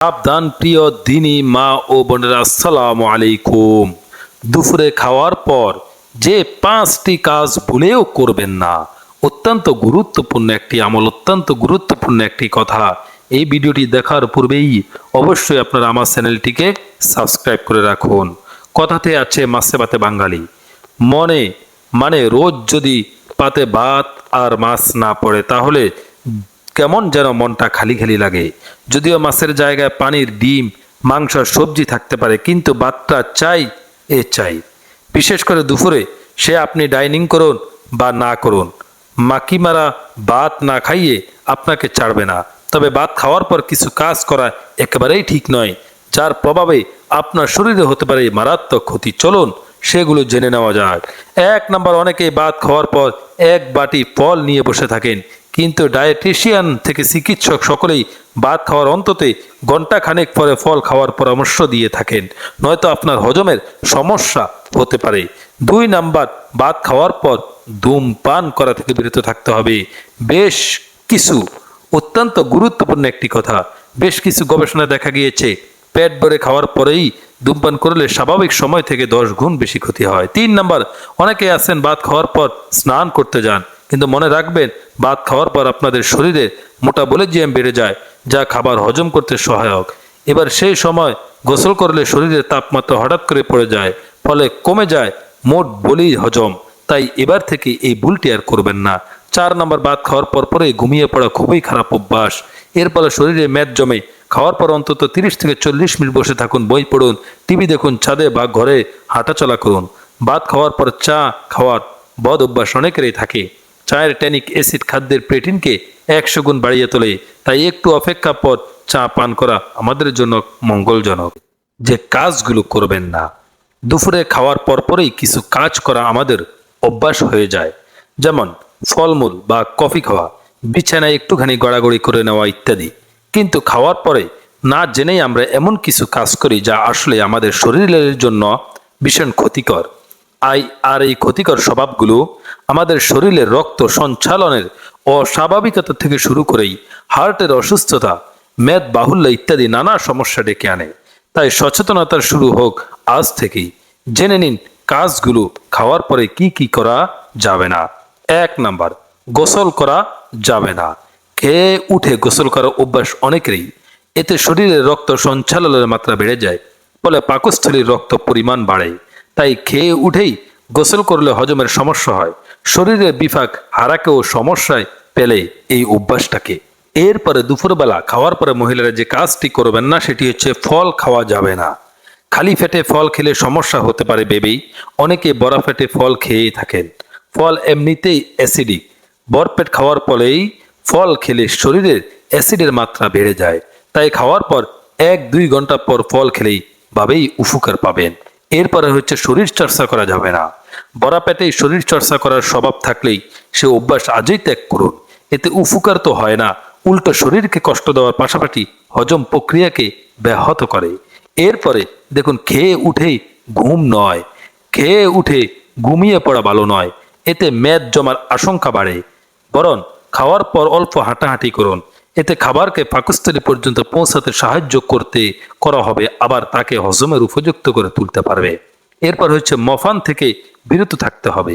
সাবধান প্রিয় দিনী মা ও বোনেরা, আসসালামু আলাইকুম। দুপুরে খাওয়ার পর যে 5টি কাজ ভুলেও করবেন না। অত্যন্ত গুরুত্বপূর্ণ একটি আমল, অত্যন্ত গুরুত্বপূর্ণ একটি কথা। এই ভিডিওটি দেখার পূর্বেই অবশ্যই আপনারা আমার চ্যানেলটিকে সাবস্ক্রাইব করে রাখুন। কথাতে আছে মাছে ভাতে বাঙালি। মানে রোজ যদি পাতে ভাত আর মাছ না পড়ে তাহলে কেমন যেন মনটা খালি খালি লাগে। যদিও মাছের জায়গায় পানির ডিম, মাংস, সবজি থাকতে পারে, কিন্তু ভাতটা চাই। বিশেষ করে দুপুরে সে আপনি ডাইনিং করুন বা না করুন, মাকি মারা ভাত না খাইয়ে আপনাকে ছাড়বে না। তবে ভাত খাওয়ার পর কিছু কাজ করা একেবারেই ঠিক নয়, যার প্রভাবে আপনার শরীরে হতে পারে মারাত্মক ক্ষতি। চলুন সেগুলো জেনে নেওয়া যাক। 1 নাম্বার, অনেকেই ভাত খাওয়ার পর 1 বাটি ফল নিয়ে বসে থাকেন, কিন্তু ডায়েটিশিয়ান থেকে চিকিৎসক সকলেই ভাত খাওয়ার অন্তত ঘন্টা খানেক পরে ফল খাওয়ার পরামর্শ দিয়ে থাকেন, নয়তো আপনার হজমের সমস্যা হতে পারে। 2 নাম্বার, ভাত খাওয়ার পর ধূমপান করা থেকে বিরত থাকতে হবে। বেশ কিছু অত্যন্ত গুরুত্বপূর্ণ একটি কথা, বেশ কিছু গবেষণায় দেখা গিয়েছে পেট ভরে খাওয়ার পরেই ধূমপান করলে স্বাভাবিক সময় থেকে 10 গুণ বেশি ক্ষতি হয়। 3 নাম্বার, অনেকে আছেন ভাত খাওয়ার পর স্নান করতে যান, কিন্তু মনে রাখবেন ভাত খাওয়ার পর আপনাদের শরীরে মেটাবলিজম বেড়ে যায়, যা খাবার হজম করতে সহায়ক। এবার সেই সময় গোসল করলে শরীরের তাপমাত্রা হঠাৎ করে পড়ে যায়, ফলে কমে যায় মোট বলি হজম। তাই এবার থেকে এই ভুলটি আর করবেন না। 4 নাম্বার, ভাত খাওয়ার পরেই ঘুমিয়ে পড়া খুবই খারাপ অভ্যাস। এর ফলে শরীরে মেদ জমে। খাওয়ার পর অন্তত 30 থেকে 40 মিনিট বসে থাকুন, বই পড়ুন, টিভি দেখুন, ছাদে বা ঘরে হাঁটাচলা করুন। ভাত খাওয়ার পর চা খাওয়ার বদ অভ্যাস অনেকেরই থাকে। চায়ের ট্যানিক অ্যাসিড খাদ্যের প্রোটিনকে 100 গুণ বাড়িয়ে তোলে, তাই একটু অপেক্ষা পর চা পান করা আমাদের জন্য মঙ্গলজনক। যে কাজগুলো করবেন না, দুপুরে খাওয়ার পরেই কিছু কাজ করা আমাদের অভ্যাস হয়ে যায়, যেমন ফলমূল বা কফি খাওয়া, বিছানায় একটুখানি গড়াগড়ি করে নেওয়া ইত্যাদি। কিন্তু খাওয়ার পরে না জেনেই আমরা এমন কিছু কাজ করি যা আসলে আমাদের শরীরের জন্য ভীষণ ক্ষতিকর। আর এই ক্ষতিকর স্বভাবগুলো আমাদের শরীরের রক্ত সঞ্চালনের অস্বাভাবিকতা থেকে শুরু করেই হার্টের অসুস্থতা, মেদ বাহুল্য ইত্যাদি নানা সমস্যা ডেকে আনে। তাই সচেতনতার শুরু হোক আজ থেকেই। জেনে নিন কাজগুলো খাওয়ার পরে কি কি করা যাবে না। 1 নাম্বার, গোসল করা যাবে না। খেয়ে উঠে গোসল করার অভ্যাস অনেকেরই। এতে শরীরের রক্ত সঞ্চালনের মাত্রা বেড়ে যায়, ফলে পাকস্থলীর রক্ত পরিমাণ বাড়ে। তাই খেয়ে উঠেই গোসল করলে হজমের সমস্যা হয়, শরীরের বিপাক হারাকেও সমস্যায় পেলে এই অভ্যাসটাকে। এরপরে দুপুরবেলা খাওয়ার পরে মহিলারা যে কাজটি করবেন না সেটি হচ্ছে ফল খাওয়া যাবে না। খালি পেটে ফল খেলে সমস্যা হতে পারে ভেবেই অনেকে বড় পেটে ফল খেয়েই থাকেন। ফল এমনিতেই অ্যাসিডিক, ভরপেট খাওয়ার ফলেই ফল খেলে শরীরের অ্যাসিডের মাত্রা বেড়ে যায়। তাই খাওয়ার পর 1-2 ঘন্টা পর ফল খেলেই ভাবেই উপকার পাবেন। এরপরে হচ্ছে শরীর চর্চা করা যাবে না। বড়া পেটেই শরীর চর্চা করার স্বভাব থাকলেই সে অভ্যাস আজই ত্যাগ করুন। এতে উপকার তো হয় না, উল্টো শরীরকে কষ্ট দেওয়ার পাশাপাশি হজম প্রক্রিয়াকে ব্যাহত করে। এরপরে দেখুন, খেয়ে উঠেই ঘুম নয়, খেয়ে উঠে ঘুমিয়ে পড়া ভালো নয়। এতে মেদ জমার আশঙ্কা বাড়ে। বরং খাওয়ার পর অল্প হাঁটাহাঁটি করুন, এতে খাবারকে পাকস্থলী পর্যন্ত পৌঁছাতে সাহায্য করা হবে, আবার তাকে হজমের উপযুক্ত করে তুলতে পারবে। এরপর হচ্ছে মফান থেকে বিরত থাকতে হবে।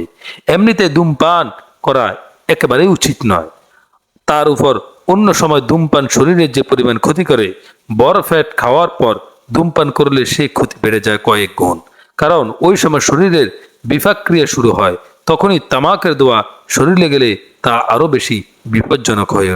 এমনিতে ধূমপান করা একেবারেই উচিত নয়, তার উপর অন্য সময় ধূমপান শরীরের যে পরিমাণ ক্ষতি করে, বড় ফ্যাট খাওয়ার পর ধূমপান করলে সেই ক্ষতি বেড়ে যায় কয়েক গুণ। কারণ ওই সময় শরীরের বিপাক ক্রিয়া শুরু হয়, তখনই তামাকের দোয়া শরীরে গেলে তা আরো বেশি বিপজ্জনক হয়ে